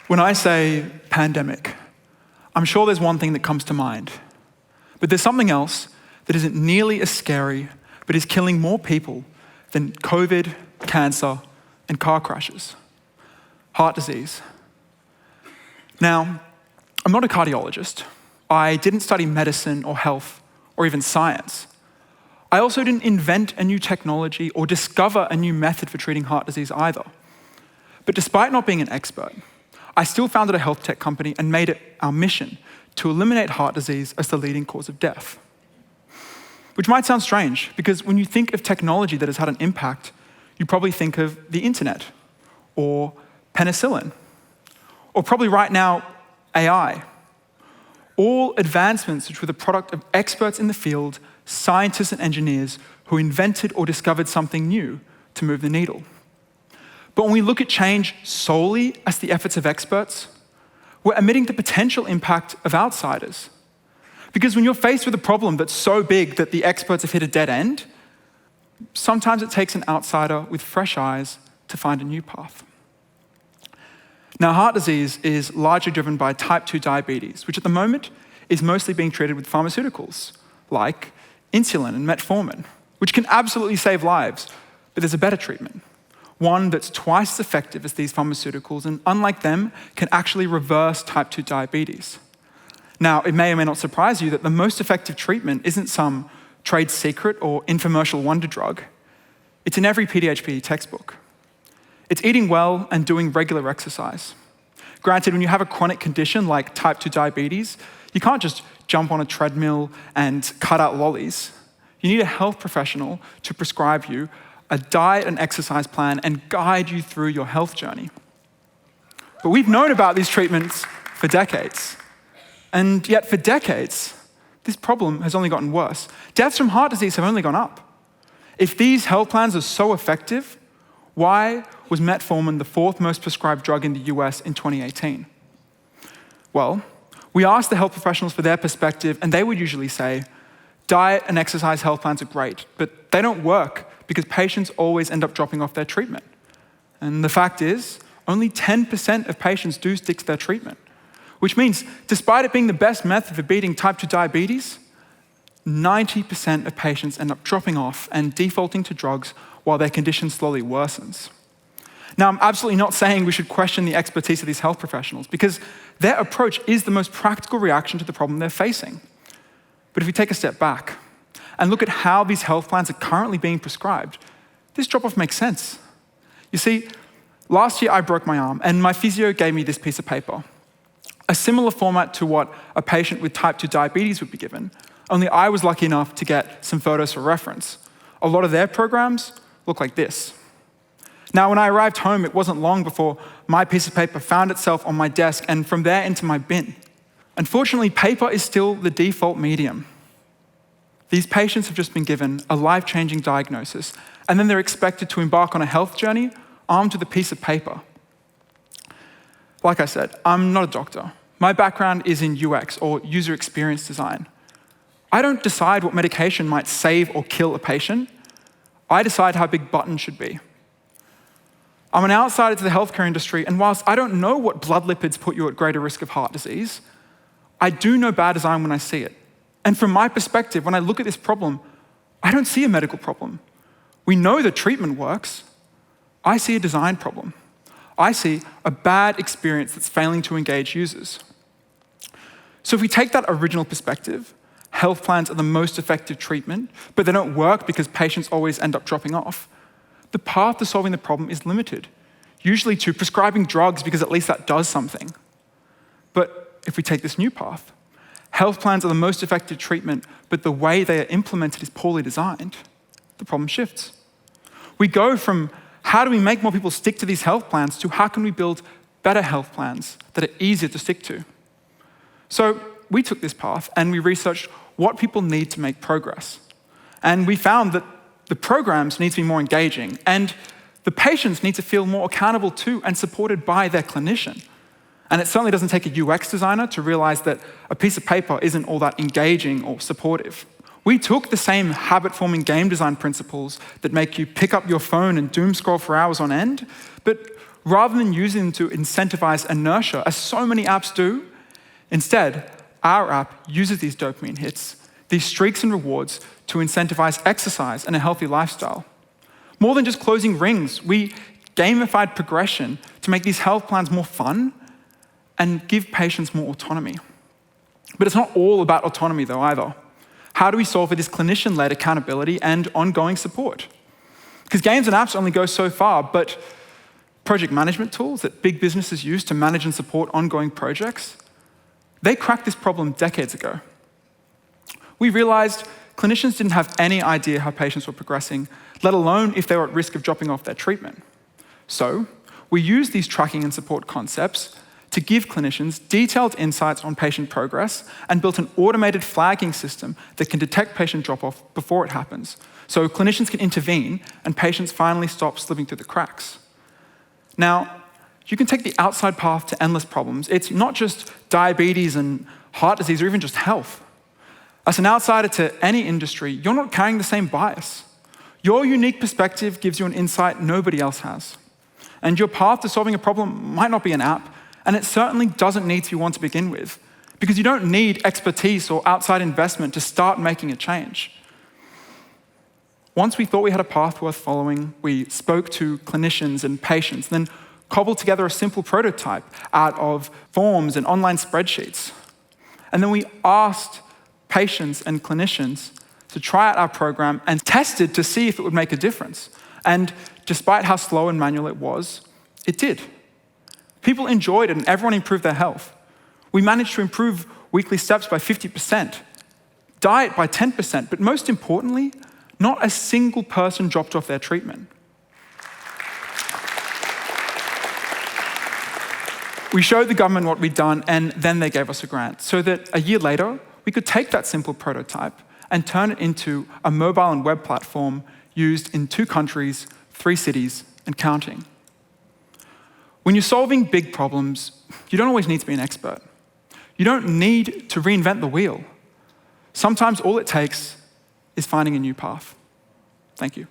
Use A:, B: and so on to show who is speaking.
A: When I say pandemic, I'm sure there's one thing that comes to mind. But there's something else that isn't nearly as scary, but is killing more people than COVID, cancer, and car crashes. Heart disease. Now, I'm not a cardiologist. I didn't study medicine or health or even science. I also didn't invent a new technology or discover a new method for treating heart disease either. But despite not being an expert, I still founded a health tech company and made it our mission to eliminate heart disease as the leading cause of death. Which might sound strange, because when you think of technology that has had an impact, you probably think of the internet, or penicillin, or probably right now, AI. All advancements which were the product of experts in the field, scientists and engineers who invented or discovered something new to move the needle. But when we look at change solely as the efforts of experts, we're omitting the potential impact of outsiders. Because when you're faced with a problem that's so big that the experts have hit a dead end, sometimes it takes an outsider with fresh eyes to find a new path. Now, heart disease is largely driven by type 2 diabetes, which at the moment is mostly being treated with pharmaceuticals, like insulin and metformin, which can absolutely save lives, but there's a better treatment. One that's twice as effective as these pharmaceuticals, and unlike them, can actually reverse type 2 diabetes. Now, it may or may not surprise you that the most effective treatment isn't some trade secret or infomercial wonder drug. It's in every PDHP textbook. It's eating well and doing regular exercise. Granted, when you have a chronic condition like type 2 diabetes, you can't just jump on a treadmill and cut out lollies. You need a health professional to prescribe you a diet and exercise plan and guide you through your health journey. But we've known about these treatments for decades. And yet for decades, this problem has only gotten worse. Deaths from heart disease have only gone up. If these health plans are so effective, why was metformin the 4th most prescribed drug in the US in 2018? Well, we asked the health professionals for their perspective, and they would usually say, diet and exercise health plans are great, but they don't work because patients always end up dropping off their treatment. And the fact is, only 10% of patients do stick to their treatment, which means despite it being the best method for beating type 2 diabetes, 90% of patients end up dropping off and defaulting to drugs while their condition slowly worsens. Now, I'm absolutely not saying we should question the expertise of these health professionals, because their approach is the most practical reaction to the problem they're facing. But if we take a step back and look at how these health plans are currently being prescribed, this drop-off makes sense. You see, last year I broke my arm, and my physio gave me this piece of paper, a similar format to what a patient with type 2 diabetes would be given, only I was lucky enough to get some photos for reference. A lot of their programs look like this. Now, when I arrived home, it wasn't long before my piece of paper found itself on my desk and from there into my bin. Unfortunately, paper is still the default medium. These patients have just been given a life-changing diagnosis, and then they're expected to embark on a health journey armed with a piece of paper. Like I said, I'm not a doctor. My background is in UX, or user experience design. I don't decide what medication might save or kill a patient. I decide how big buttons should be. I'm an outsider to the healthcare industry, and whilst I don't know what blood lipids put you at greater risk of heart disease, I do know bad design when I see it. And from my perspective, when I look at this problem, I don't see a medical problem. We know the treatment works. I see a design problem. I see a bad experience that's failing to engage users. So if we take that original perspective, health plans are the most effective treatment, but they don't work because patients always end up dropping off, the path to solving the problem is limited, usually to prescribing drugs because at least that does something. But if we take this new path, health plans are the most effective treatment, but the way they are implemented is poorly designed, the problem shifts. We go from how do we make more people stick to these health plans to how can we build better health plans that are easier to stick to. So we took this path and we researched what people need to make progress. And we found that the programs need to be more engaging, and the patients need to feel more accountable to and supported by their clinician. And it certainly doesn't take a UX designer to realize that a piece of paper isn't all that engaging or supportive. We took the same habit-forming game design principles that make you pick up your phone and doom scroll for hours on end, but rather than using them to incentivize inertia, as so many apps do. Instead, our app uses these dopamine hits, these streaks and rewards, to incentivize exercise and a healthy lifestyle. More than just closing rings, we gamified progression to make these health plans more fun and give patients more autonomy. But it's not all about autonomy though either. How do we solve for this clinician-led accountability and ongoing support? Because games and apps only go so far, but project management tools that big businesses use to manage and support ongoing projects, they cracked this problem decades ago. We realized clinicians didn't have any idea how patients were progressing, let alone if they were at risk of dropping off their treatment. So we used these tracking and support concepts to give clinicians detailed insights on patient progress and built an automated flagging system that can detect patient drop-off before it happens, so clinicians can intervene and patients finally stop slipping through the cracks. Now, you can take the outside path to endless problems. It's not just diabetes and heart disease or even just health. As an outsider to any industry, you're not carrying the same bias. Your unique perspective gives you an insight nobody else has. And your path to solving a problem might not be an app, and it certainly doesn't need to be one to begin with, because you don't need expertise or outside investment to start making a change. Once we thought we had a path worth following, we spoke to clinicians and patients, then cobbled together a simple prototype out of forms and online spreadsheets. And then we asked patients and clinicians to try out our program and tested to see if it would make a difference. And despite how slow and manual it was, it did. People enjoyed it and everyone improved their health. We managed to improve weekly steps by 50%, diet by 10%, but most importantly, not a single person dropped off their treatment. We showed the government what we'd done, and then they gave us a grant, so that a year later, we could take that simple prototype and turn it into a mobile and web platform used in 2 countries, 3 cities, and counting. When you're solving big problems, you don't always need to be an expert. You don't need to reinvent the wheel. Sometimes all it takes is finding a new path. Thank you.